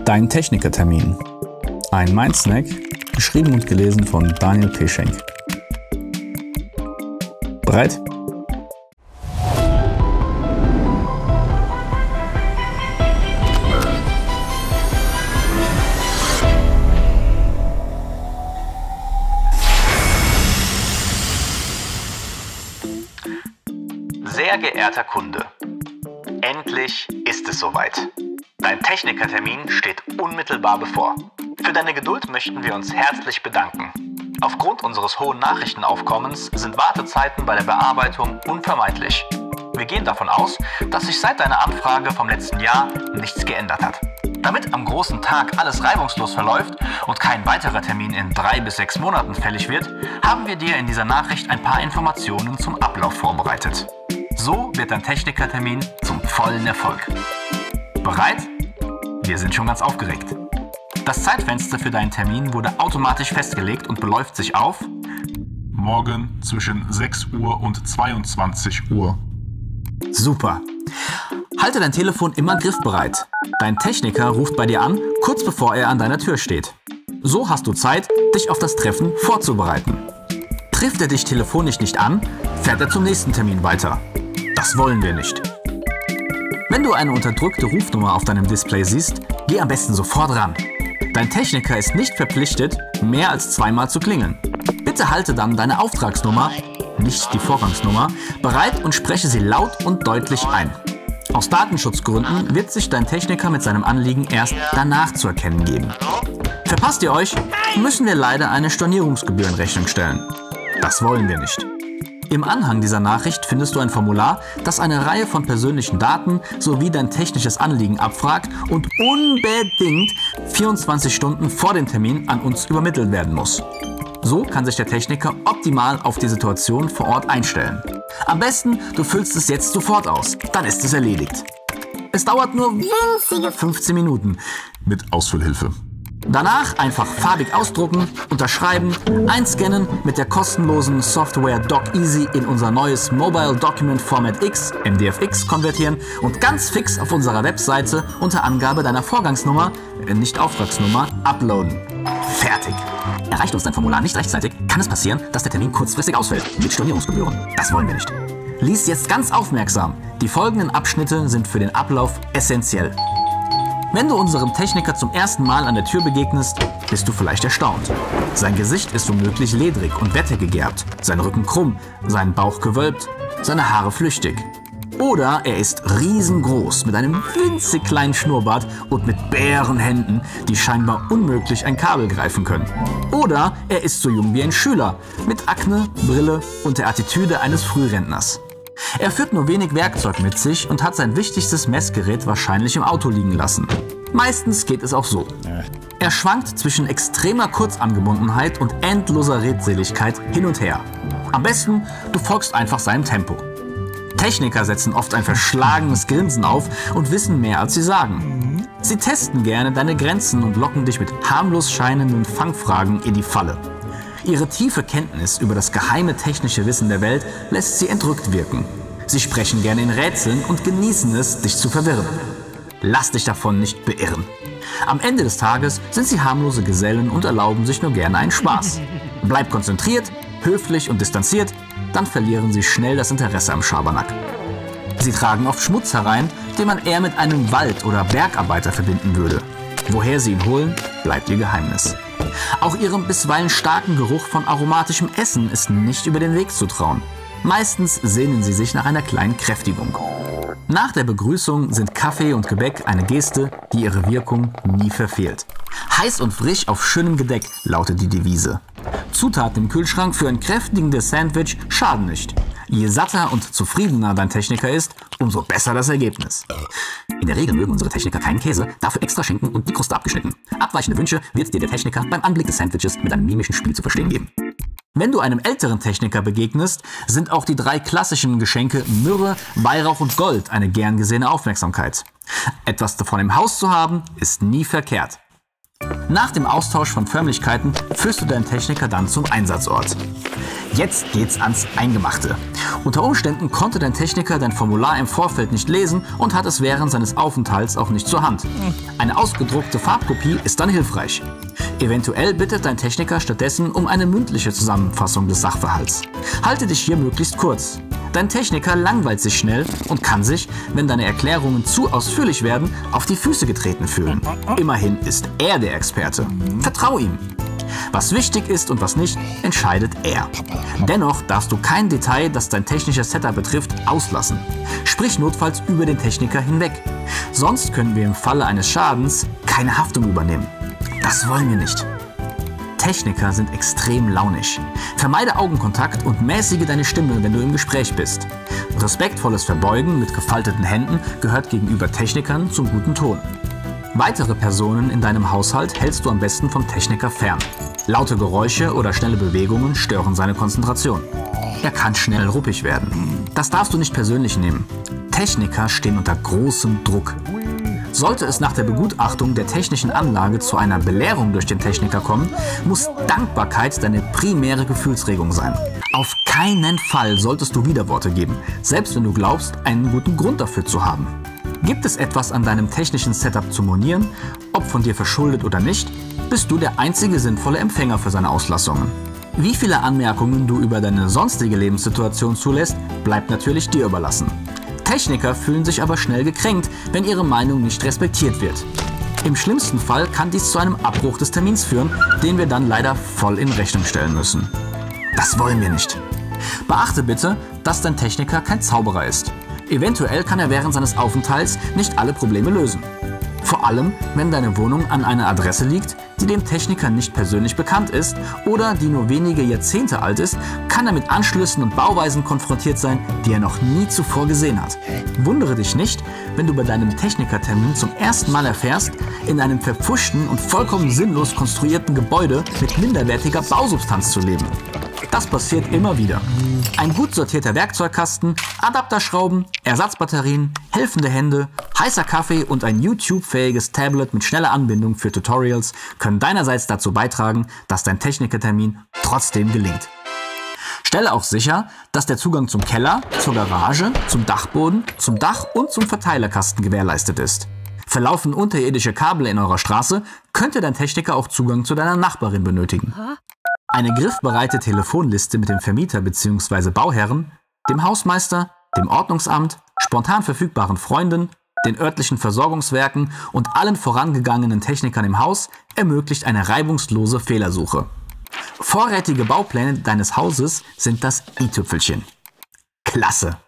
Dein Technikertermin. Ein Mindsnack, geschrieben und gelesen von Daniel Peschenk. Bereit? Sehr geehrter Kunde, endlich ist es soweit. Dein Technikertermin steht unmittelbar bevor. Für deine Geduld möchten wir uns herzlich bedanken. Aufgrund unseres hohen Nachrichtenaufkommens sind Wartezeiten bei der Bearbeitung unvermeidlich. Wir gehen davon aus, dass sich seit deiner Anfrage vom letzten Jahr nichts geändert hat. Damit am großen Tag alles reibungslos verläuft und kein weiterer Termin in 3 bis 6 Monaten fällig wird, haben wir dir in dieser Nachricht ein paar Informationen zum Ablauf vorbereitet. So wird dein Technikertermin zum vollen Erfolg. Bereit? Wir sind schon ganz aufgeregt. Das Zeitfenster für deinen Termin wurde automatisch festgelegt und beläuft sich auf morgen zwischen 6 Uhr und 22 Uhr. Super! Halte dein Telefon immer griffbereit. Dein Techniker ruft bei dir an, kurz bevor er an deiner Tür steht. So hast du Zeit, dich auf das Treffen vorzubereiten. Trifft er dich telefonisch nicht an, fährt er zum nächsten Termin weiter. Das wollen wir nicht. Wenn du eine unterdrückte Rufnummer auf deinem Display siehst, geh am besten sofort ran. Dein Techniker ist nicht verpflichtet, mehr als 2-mal zu klingeln. Bitte halte dann deine Auftragsnummer, nicht die Vorgangsnummer, bereit und spreche sie laut und deutlich ein. Aus Datenschutzgründen wird sich dein Techniker mit seinem Anliegen erst danach zu erkennen geben. Verpasst ihr euch, müssen wir leider eine Stornierungsgebühr in Rechnung stellen. Das wollen wir nicht. Im Anhang dieser Nachricht findest du ein Formular, das eine Reihe von persönlichen Daten sowie dein technisches Anliegen abfragt und unbedingt 24 Stunden vor dem Termin an uns übermittelt werden muss. So kann sich der Techniker optimal auf die Situation vor Ort einstellen. Am besten, du füllst es jetzt sofort aus, dann ist es erledigt. Es dauert nur winzige 15 Minuten Mit Ausfüllhilfe. Danach einfach farbig ausdrucken, unterschreiben, einscannen, mit der kostenlosen Software DocEasy in unser neues Mobile Document Format X, MDFX, konvertieren und ganz fix auf unserer Webseite unter Angabe deiner Vorgangsnummer, nicht Auftragsnummer, uploaden. Fertig! Erreicht uns dein Formular nicht rechtzeitig, kann es passieren, dass der Termin kurzfristig ausfällt, mit Stornierungsgebühren. Das wollen wir nicht. Lies jetzt ganz aufmerksam. Die folgenden Abschnitte sind für den Ablauf essentiell. Wenn du unserem Techniker zum ersten Mal an der Tür begegnest, bist du vielleicht erstaunt. Sein Gesicht ist womöglich ledrig und wettergegerbt, sein Rücken krumm, sein Bauch gewölbt, seine Haare flüchtig. Oder er ist riesengroß mit einem winzig kleinen Schnurrbart und mit Bärenhänden, die scheinbar unmöglich ein Kabel greifen können. Oder er ist so jung wie ein Schüler, mit Akne, Brille und der Attitüde eines Frührentners. Er führt nur wenig Werkzeug mit sich und hat sein wichtigstes Messgerät wahrscheinlich im Auto liegen lassen. Meistens geht es auch so. Er schwankt zwischen extremer Kurzangebundenheit und endloser Redseligkeit hin und her. Am besten, du folgst einfach seinem Tempo. Techniker setzen oft ein verschlagenes Grinsen auf und wissen mehr, als sie sagen. Sie testen gerne deine Grenzen und locken dich mit harmlos scheinenden Fangfragen in die Falle. Ihre tiefe Kenntnis über das geheime technische Wissen der Welt lässt sie entrückt wirken. Sie sprechen gerne in Rätseln und genießen es, dich zu verwirren. Lass dich davon nicht beirren. Am Ende des Tages sind sie harmlose Gesellen und erlauben sich nur gerne einen Spaß. Bleib konzentriert, höflich und distanziert, dann verlieren sie schnell das Interesse am Schabernack. Sie tragen oft Schmutz herein, den man eher mit einem Wald- oder Bergarbeiter verbinden würde. Woher sie ihn holen, bleibt ihr Geheimnis. Auch ihrem bisweilen starken Geruch von aromatischem Essen ist nicht über den Weg zu trauen. Meistens sehnen sie sich nach einer kleinen Kräftigung. Nach der Begrüßung sind Kaffee und Gebäck eine Geste, die ihre Wirkung nie verfehlt. Heiß und frisch auf schönem Gedeck lautet die Devise. Zutaten im Kühlschrank für ein kräftigendes Sandwich schaden nicht. Je satter und zufriedener dein Techniker ist, umso besser das Ergebnis. In der Regel mögen unsere Techniker keinen Käse, dafür extra Schinken und die Kruste abgeschnitten. Abweichende Wünsche wird dir der Techniker beim Anblick des Sandwiches mit einem mimischen Spiel zu verstehen geben. Wenn du einem älteren Techniker begegnest, sind auch die 3 klassischen Geschenke Myrrhe, Weihrauch und Gold eine gern gesehene Aufmerksamkeit. Etwas davon im Haus zu haben, ist nie verkehrt. Nach dem Austausch von Förmlichkeiten führst du deinen Techniker dann zum Einsatzort. Jetzt geht's ans Eingemachte. Unter Umständen konnte dein Techniker dein Formular im Vorfeld nicht lesen und hat es während seines Aufenthalts auch nicht zur Hand. Eine ausgedruckte Farbkopie ist dann hilfreich. Eventuell bittet dein Techniker stattdessen um eine mündliche Zusammenfassung des Sachverhalts. Halte dich hier möglichst kurz. Dein Techniker langweilt sich schnell und kann sich, wenn deine Erklärungen zu ausführlich werden, auf die Füße getreten fühlen. Immerhin ist er der Experte. Vertrau ihm. Was wichtig ist und was nicht, entscheidet er. Dennoch darfst du kein Detail, das dein technisches Setup betrifft, auslassen. Sprich notfalls über den Techniker hinweg. Sonst können wir im Falle eines Schadens keine Haftung übernehmen. Das wollen wir nicht. Techniker sind extrem launisch. Vermeide Augenkontakt und mäßige deine Stimme, wenn du im Gespräch bist. Respektvolles Verbeugen mit gefalteten Händen gehört gegenüber Technikern zum guten Ton. Weitere Personen in deinem Haushalt hältst du am besten vom Techniker fern. Laute Geräusche oder schnelle Bewegungen stören seine Konzentration. Er kann schnell ruppig werden. Das darfst du nicht persönlich nehmen. Techniker stehen unter großem Druck. Sollte es nach der Begutachtung der technischen Anlage zu einer Belehrung durch den Techniker kommen, muss Dankbarkeit deine primäre Gefühlsregung sein. Auf keinen Fall solltest du Widerworte geben, selbst wenn du glaubst, einen guten Grund dafür zu haben. Gibt es etwas an deinem technischen Setup zu monieren, ob von dir verschuldet oder nicht, bist du der einzige sinnvolle Empfänger für seine Auslassungen. Wie viele Anmerkungen du über deine sonstige Lebenssituation zulässt, bleibt natürlich dir überlassen. Techniker fühlen sich aber schnell gekränkt, wenn ihre Meinung nicht respektiert wird. Im schlimmsten Fall kann dies zu einem Abbruch des Termins führen, den wir dann leider voll in Rechnung stellen müssen. Das wollen wir nicht. Beachte bitte, dass dein Techniker kein Zauberer ist. Eventuell kann er während seines Aufenthalts nicht alle Probleme lösen. Vor allem, wenn deine Wohnung an einer Adresse liegt, die dem Techniker nicht persönlich bekannt ist oder die nur wenige Jahrzehnte alt ist, kann er mit Anschlüssen und Bauweisen konfrontiert sein, die er noch nie zuvor gesehen hat. Wundere dich nicht, wenn du bei deinem Technikertermin zum ersten Mal erfährst, in einem verpfuschten und vollkommen sinnlos konstruierten Gebäude mit minderwertiger Bausubstanz zu leben. Das passiert immer wieder. Ein gut sortierter Werkzeugkasten, Adapterschrauben, Ersatzbatterien, helfende Hände, heißer Kaffee und ein YouTube-fähiges Tablet mit schneller Anbindung für Tutorials können deinerseits dazu beitragen, dass dein Technikertermin trotzdem gelingt. Stelle auch sicher, dass der Zugang zum Keller, zur Garage, zum Dachboden, zum Dach und zum Verteilerkasten gewährleistet ist. Verlaufen unterirdische Kabel in eurer Straße, könnte dein Techniker auch Zugang zu deiner Nachbarin benötigen. Eine griffbereite Telefonliste mit dem Vermieter bzw. Bauherren, dem Hausmeister, dem Ordnungsamt, spontan verfügbaren Freunden, den örtlichen Versorgungswerken und allen vorangegangenen Technikern im Haus ermöglicht eine reibungslose Fehlersuche. Vorrätige Baupläne deines Hauses sind das i-Tüpfelchen. Klasse!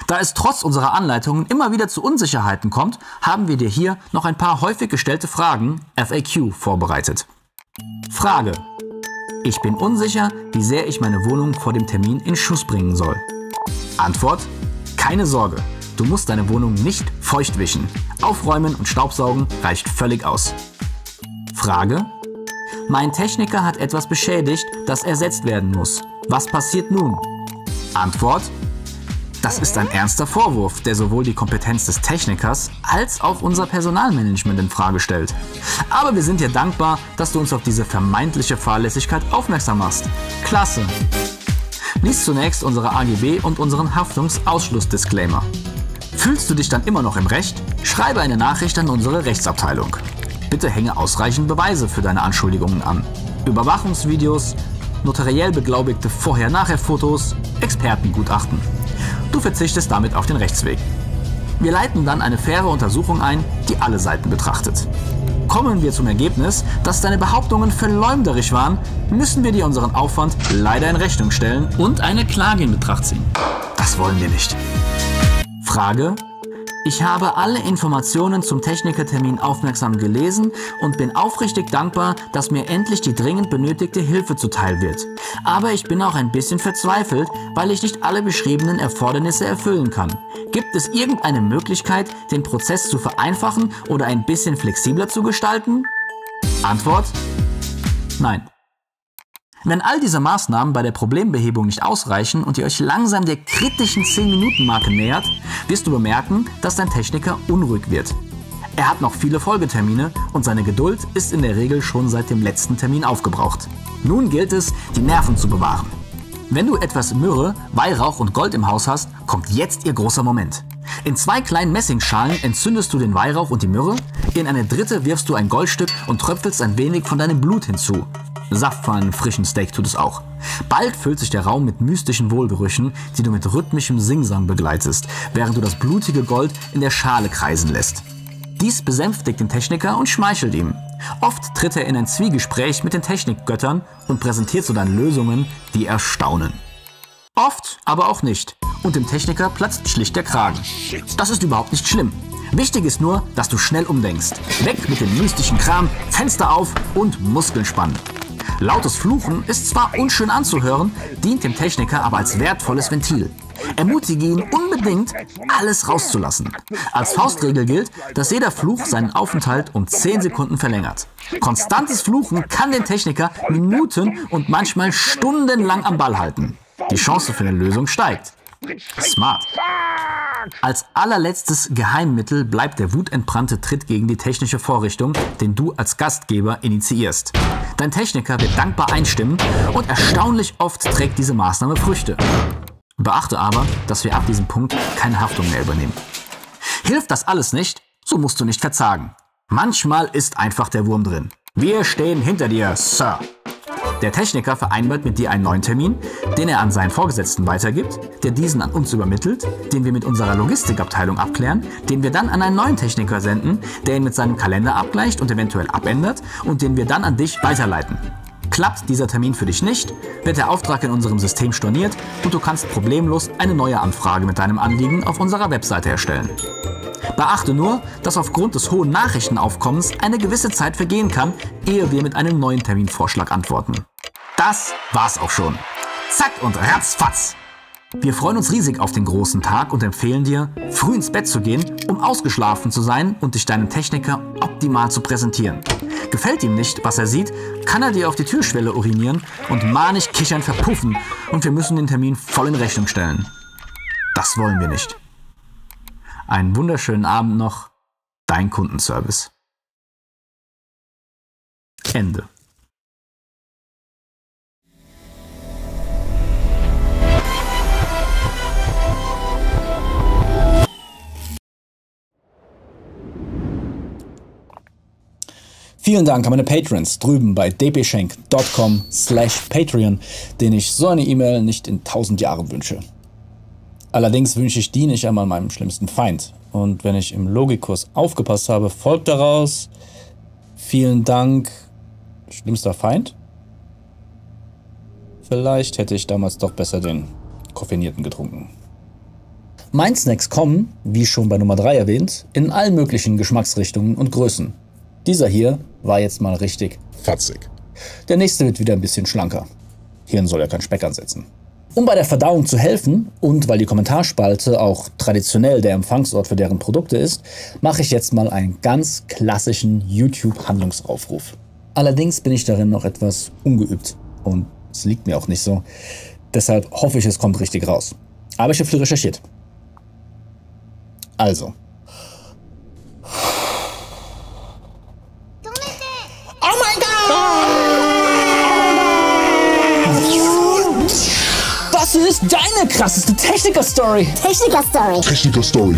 Da es trotz unserer Anleitungen immer wieder zu Unsicherheiten kommt, haben wir dir hier noch ein paar häufig gestellte Fragen, FAQ, vorbereitet. Frage: Ich bin unsicher, wie sehr ich meine Wohnung vor dem Termin in Schuss bringen soll. Antwort: Keine Sorge, du musst deine Wohnung nicht feucht wischen. Aufräumen und Staubsaugen reicht völlig aus. Frage: Mein Techniker hat etwas beschädigt, das ersetzt werden muss. Was passiert nun? Antwort: Das ist ein ernster Vorwurf, der sowohl die Kompetenz des Technikers als auch unser Personalmanagement in Frage stellt. Aber wir sind dir dankbar, dass du uns auf diese vermeintliche Fahrlässigkeit aufmerksam machst. Klasse! Lies zunächst unsere AGB und unseren Haftungsausschlussdisclaimer. Fühlst du dich dann immer noch im Recht? Schreibe eine Nachricht an unsere Rechtsabteilung. Bitte hänge ausreichend Beweise für deine Anschuldigungen an. Überwachungsvideos, notariell beglaubigte Vorher-Nachher-Fotos, Expertengutachten. Du verzichtest damit auf den Rechtsweg. Wir leiten dann eine faire Untersuchung ein, die alle Seiten betrachtet. Kommen wir zum Ergebnis, dass deine Behauptungen verleumderisch waren, müssen wir dir unseren Aufwand leider in Rechnung stellen und eine Klage in Betracht ziehen. Das wollen wir nicht. Frage: Ich habe alle Informationen zum Technikertermin aufmerksam gelesen und bin aufrichtig dankbar, dass mir endlich die dringend benötigte Hilfe zuteil wird. Aber ich bin auch ein bisschen verzweifelt, weil ich nicht alle beschriebenen Erfordernisse erfüllen kann. Gibt es irgendeine Möglichkeit, den Prozess zu vereinfachen oder ein bisschen flexibler zu gestalten? Antwort: Nein. Wenn all diese Maßnahmen bei der Problembehebung nicht ausreichen und ihr euch langsam der kritischen 10-Minuten-Marke nähert, wirst du bemerken, dass dein Techniker unruhig wird. Er hat noch viele Folgetermine und seine Geduld ist in der Regel schon seit dem letzten Termin aufgebraucht. Nun gilt es, die Nerven zu bewahren. Wenn du etwas Myrrhe, Weihrauch und Gold im Haus hast, kommt jetzt ihr großer Moment. In 2 kleinen Messingschalen entzündest du den Weihrauch und die Myrrhe, in eine dritte wirfst du ein Goldstück und tröpfelst ein wenig von deinem Blut hinzu. Saft von einem frischen Steak tut es auch. Bald füllt sich der Raum mit mystischen Wohlgerüchen, die du mit rhythmischem Singsang begleitest, während du das blutige Gold in der Schale kreisen lässt. Dies besänftigt den Techniker und schmeichelt ihm. Oft tritt er in ein Zwiegespräch mit den Technikgöttern und präsentiert so dann Lösungen, die erstaunen. Oft aber auch nicht und dem Techniker platzt schlicht der Kragen. Das ist überhaupt nicht schlimm. Wichtig ist nur, dass du schnell umdenkst. Weg mit dem mystischen Kram, Fenster auf und Muskeln spannen. Lautes Fluchen ist zwar unschön anzuhören, dient dem Techniker aber als wertvolles Ventil. Ermutige ihn unbedingt, alles rauszulassen. Als Faustregel gilt, dass jeder Fluch seinen Aufenthalt um 10 Sekunden verlängert. Konstantes Fluchen kann den Techniker Minuten und manchmal stundenlang am Ball halten. Die Chance für eine Lösung steigt. Smart. Als allerletztes Geheimmittel bleibt der wutentbrannte Tritt gegen die technische Vorrichtung, den du als Gastgeber initiierst. Dein Techniker wird dankbar einstimmen und erstaunlich oft trägt diese Maßnahme Früchte. Beachte aber, dass wir ab diesem Punkt keine Haftung mehr übernehmen. Hilft das alles nicht, so musst du nicht verzagen. Manchmal ist einfach der Wurm drin. Wir stehen hinter dir, Sir. Der Techniker vereinbart mit dir einen neuen Termin, den er an seinen Vorgesetzten weitergibt, der diesen an uns übermittelt, den wir mit unserer Logistikabteilung abklären, den wir dann an einen neuen Techniker senden, der ihn mit seinem Kalender abgleicht und eventuell abändert und den wir dann an dich weiterleiten. Klappt dieser Termin für dich nicht, wird der Auftrag in unserem System storniert und du kannst problemlos eine neue Anfrage mit deinem Anliegen auf unserer Webseite erstellen. Beachte nur, dass aufgrund des hohen Nachrichtenaufkommens eine gewisse Zeit vergehen kann, ehe wir mit einem neuen Terminvorschlag antworten. Das war's auch schon. Zack und ratzfatz! Wir freuen uns riesig auf den großen Tag und empfehlen dir, früh ins Bett zu gehen, um ausgeschlafen zu sein und dich deinem Techniker optimal zu präsentieren. Gefällt ihm nicht, was er sieht, kann er dir auf die Türschwelle urinieren und manig kichernd verpuffen und wir müssen den Termin voll in Rechnung stellen. Das wollen wir nicht. Einen wunderschönen Abend noch, dein Kundenservice. Ende. Vielen Dank an meine Patrons drüben bei dpschenk.com/Patreon, denen ich so eine E-Mail nicht in 1000 Jahren wünsche. Allerdings wünsche ich die nicht einmal meinem schlimmsten Feind. Und wenn ich im Logikkurs aufgepasst habe, folgt daraus: Vielen Dank, schlimmster Feind? Vielleicht hätte ich damals doch besser den Koffeinierten getrunken. Mindsnacks kommen, wie schon bei Nummer 3 erwähnt, in allen möglichen Geschmacksrichtungen und Größen. Dieser hier war jetzt mal richtig Fatzig. Der nächste wird wieder ein bisschen schlanker. Hirn soll ja kein Speck ansetzen. Um bei der Verdauung zu helfen und weil die Kommentarspalte auch traditionell der Empfangsort für deren Produkte ist, mache ich jetzt mal einen ganz klassischen YouTube-Handlungsaufruf. Allerdings bin ich darin noch etwas ungeübt und es liegt mir auch nicht so. Deshalb hoffe ich, es kommt richtig raus. Aber ich habe viel recherchiert. Also. Oh mein Gott! Das ist deine krasseste Techniker-Story! Techniker-Story.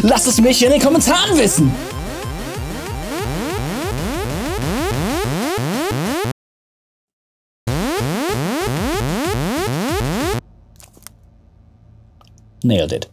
Lass es mich in den Kommentaren wissen! Nailed it.